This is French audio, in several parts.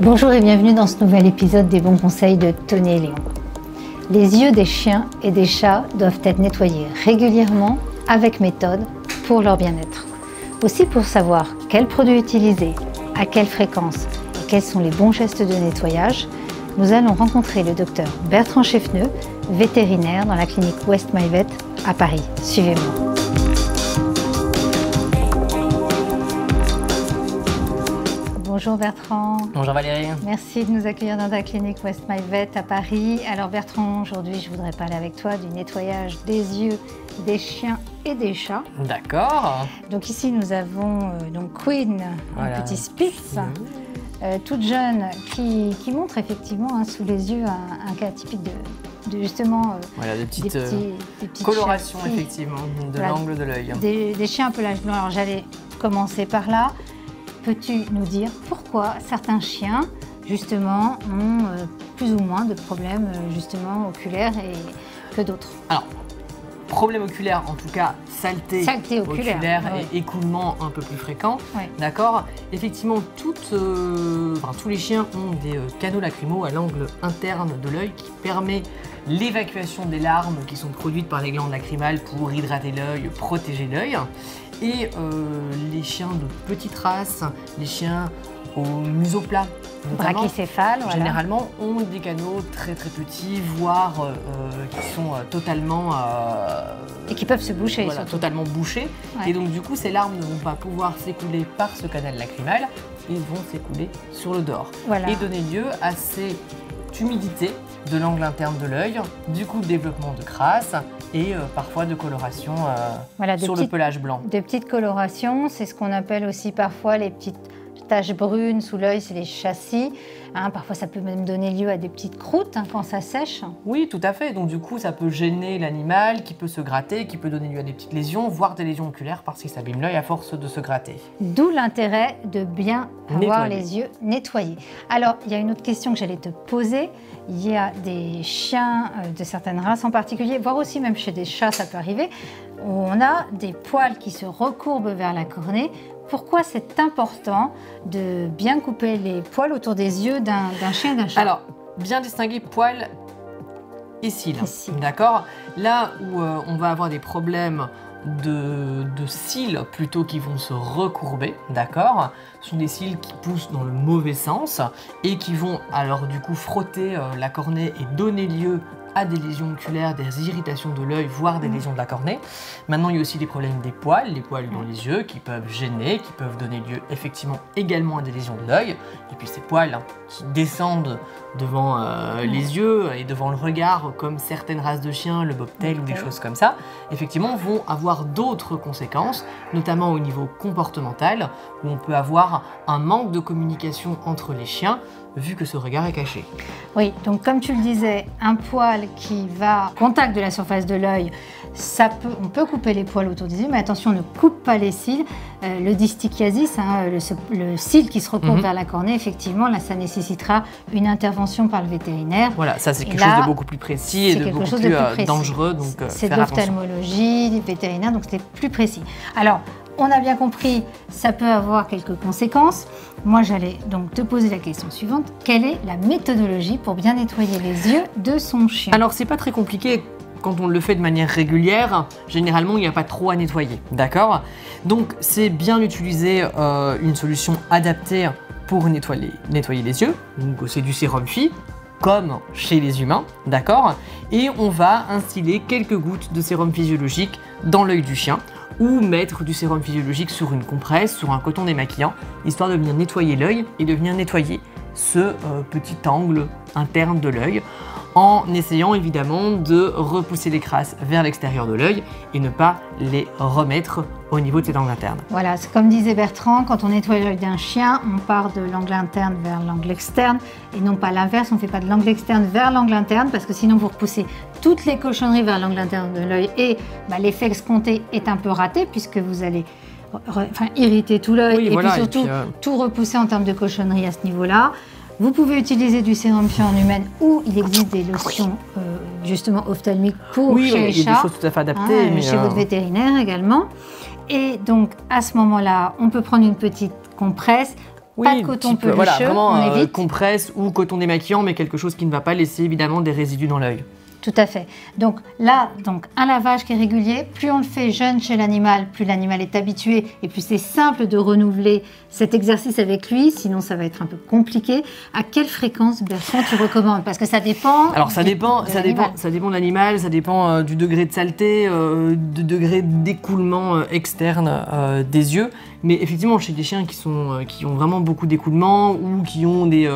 Bonjour et bienvenue dans ce nouvel épisode des bons conseils de Tony et Léon. Les yeux des chiens et des chats doivent être nettoyés régulièrement avec méthode pour leur bien-être. Aussi pour savoir quels produits utiliser, à quelle fréquence et quels sont les bons gestes de nettoyage, nous allons rencontrer le docteur Bertrand Cheffneux, vétérinaire dans la clinique West MyVet à Paris. Suivez-moi. Bonjour Bertrand. Bonjour Valérie. Merci de nous accueillir dans ta clinique West MyVet à Paris. Alors Bertrand, aujourd'hui je voudrais parler avec toi du nettoyage des yeux des chiens et des chats. D'accord. Donc ici nous avons donc Queen, voilà, un petit Spitz, toute jeune, qui montre effectivement sous les yeux un cas typique de justement voilà, des petites colorations effectivement de l'angle de l'œil. Des chiens un peu l'âge blanc. Alors j'allais commencer par là. Peux-tu nous dire pourquoi certains chiens, justement, ont plus ou moins de problèmes, justement, oculaires que d'autres? Alors, problème oculaire, en tout cas, saleté oculaire et écoulement un peu plus fréquent. Ouais. D'accord. Effectivement, tous les chiens ont des canaux lacrymaux à l'angle interne de l'œil qui permet l'évacuation des larmes qui sont produites par les glandes lacrymales pour hydrater l'œil, protéger l'œil. Et les chiens de petite race, les chiens au museau plat, brachycéphales, voilà, généralement ont des canaux très petits, voire qui sont totalement... et qui peuvent se boucher, voilà, totalement bouchés. Ouais. Et donc du coup, ces larmes ne vont pas pouvoir s'écouler par ce canal lacrymal, ils vont s'écouler sur le dehors. Voilà. Et donner lieu à cette humidité de l'angle interne de l'œil, du coup développement de crasse et parfois de coloration voilà, sur le pelage blanc. Des petites colorations, c'est ce qu'on appelle aussi parfois les petites taches brunes sous l'œil, c'est les châssis. Parfois ça peut même donner lieu à des petites croûtes quand ça sèche. Oui, tout à fait. Donc du coup ça peut gêner l'animal, qui peut se gratter, qui peut donner lieu à des petites lésions, voire des lésions oculaires parce qu'il s'abîme l'œil à force de se gratter. D'où l'intérêt de bien avoir les yeux nettoyés. Alors il y a une autre question que j'allais te poser. Il y a des chiens de certaines races en particulier, voire aussi même chez des chats ça peut arriver, où on a des poils qui se recourbent vers la cornée. Pourquoi c'est important de bien couper les poils autour des yeux d'un chien et d'un chat? Alors, bien distinguer poils et cils. D'accord. Là où on va avoir des problèmes de cils plutôt qui vont se recourber, d'accord, ce sont des cils qui poussent dans le mauvais sens et qui vont alors du coup frotter la cornée et donner lieu à des lésions oculaires, des irritations de l'œil, voire des lésions de la cornée. Maintenant, il y a aussi des problèmes des poils, les poils dans les yeux qui peuvent gêner, qui peuvent donner lieu effectivement également à des lésions de l'œil. Et puis ces poils qui descendent devant les yeux et devant le regard, comme certaines races de chiens, le bobtail ou des choses comme ça, effectivement vont avoir d'autres conséquences, notamment au niveau comportemental, où on peut avoir un manque de communication entre les chiens, vu que ce regard est caché. Oui, donc comme tu le disais, un poil qui va au contact de la surface de l'œil, on peut couper les poils autour des yeux, mais attention, ne coupe pas les cils. Le distichiasis, le cil qui se recourbe vers la cornée, effectivement, là, ça nécessitera une intervention par le vétérinaire. Voilà, ça c'est quelque chose de beaucoup plus précis et de beaucoup plus dangereux. C'est de l'ophtalmologie, vétérinaire, donc c'est plus précis. Alors, on a bien compris, ça peut avoir quelques conséquences. Moi, j'allais donc te poser la question suivante. Quelle est la méthodologie pour bien nettoyer les yeux de son chien? Alors, c'est pas très compliqué. Quand on le fait de manière régulière, généralement, il n'y a pas trop à nettoyer, d'accord? Donc, c'est bien d'utiliser une solution adaptée pour nettoyer les yeux. Donc, c'est du sérum Phi, comme chez les humains, d'accord? Et on va instiller quelques gouttes de sérum physiologique dans l'œil du chien ou mettre du sérum physiologique sur une compresse, sur un coton démaquillant, histoire de venir nettoyer l'œil et de venir nettoyer ce petit angle interne de l'œil, en essayant évidemment de repousser les crasses vers l'extérieur de l'œil et ne pas les remettre au niveau de cet angle interne. Voilà, c'est comme disait Bertrand, quand on nettoie l'œil d'un chien, on part de l'angle interne vers l'angle externe et non pas l'inverse, on ne fait pas de l'angle externe vers l'angle interne parce que sinon vous repoussez toutes les cochonneries vers l'angle interne de l'œil et l'effet escompté est un peu raté puisque vous allez irriter tout l'œil et puis surtout tout repousser en termes de cochonnerie à ce niveau-là. Vous pouvez utiliser du sérum fiant humaine ou il existe des lotions justement ophtalmiques pour chez les chats. Il y a des choses tout à fait adaptées. Mais chez votre vétérinaire également. Et donc à ce moment-là, on peut prendre une petite compresse. Pas de coton pelucheux, voilà, vraiment on évite. Compresse ou coton démaquillant, mais quelque chose qui ne va pas laisser évidemment des résidus dans l'œil. Tout à fait. Donc là, un lavage qui est régulier, plus on le fait jeune chez l'animal, plus l'animal est habitué et plus c'est simple de renouveler cet exercice avec lui, sinon ça va être un peu compliqué. À quelle fréquence, Bertrand, tu recommandes? Parce que ça dépend. Alors ça dépend de l'animal, ça dépend du degré de saleté, du degré d'écoulement externe des yeux. Mais effectivement, chez des chiens qui ont vraiment beaucoup d'écoulement ou qui ont des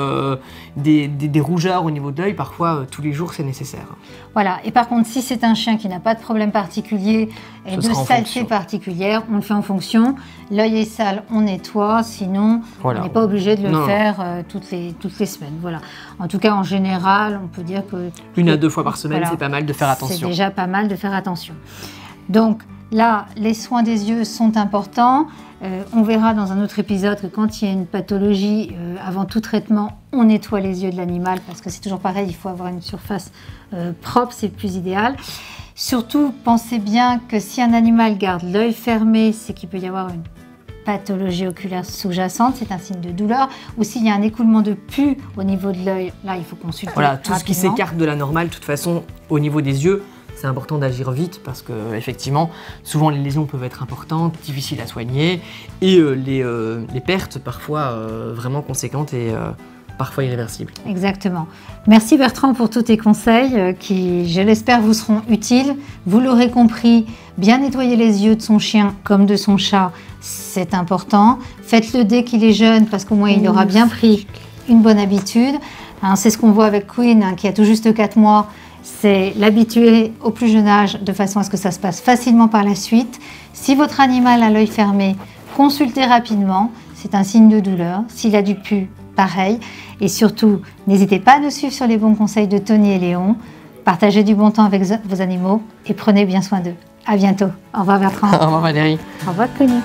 rougeurs au niveau de l'œil, parfois tous les jours c'est nécessaire. Voilà, et par contre, si c'est un chien qui n'a pas de problème particulier et de saleté particulière, on le fait en fonction. L'œil est sale, on nettoie, sinon on n'est pas obligé de le faire toutes les semaines. Voilà. En tout cas, en général, on peut dire que... 1 à 2 fois par semaine, c'est pas mal de faire attention. C'est déjà pas mal de faire attention. Donc là, les soins des yeux sont importants. On verra dans un autre épisode que quand il y a une pathologie, avant tout traitement, on nettoie les yeux de l'animal parce que c'est toujours pareil, il faut avoir une surface propre, c'est plus idéal. Surtout, pensez bien que si un animal garde l'œil fermé, c'est qu'il peut y avoir une pathologie oculaire sous-jacente, c'est un signe de douleur, ou s'il y a un écoulement de pus au niveau de l'œil, là il faut consulter. Voilà, tout ce qui s'écarte de la normale, de toute façon, au niveau des yeux, c'est important d'agir vite parce que effectivement, souvent les lésions peuvent être importantes, difficiles à soigner et les pertes parfois vraiment conséquentes et parfois irréversibles. Exactement. Merci Bertrand pour tous tes conseils qui, je l'espère, vous seront utiles. Vous l'aurez compris, bien nettoyer les yeux de son chien comme de son chat, c'est important. Faites-le dès qu'il est jeune parce qu'au moins il aura bien pris une bonne habitude. Hein, c'est ce qu'on voit avec Queen qui a tout juste 4 mois. C'est l'habituer au plus jeune âge de façon à ce que ça se passe facilement par la suite. Si votre animal a l'œil fermé, consultez rapidement, c'est un signe de douleur. S'il a du pus, pareil. Et surtout, n'hésitez pas à nous suivre sur les bons conseils de Tony et Léon. Partagez du bon temps avec vos animaux et prenez bien soin d'eux. À bientôt. Au revoir Bertrand. Au revoir Valérie. Au revoir Connie.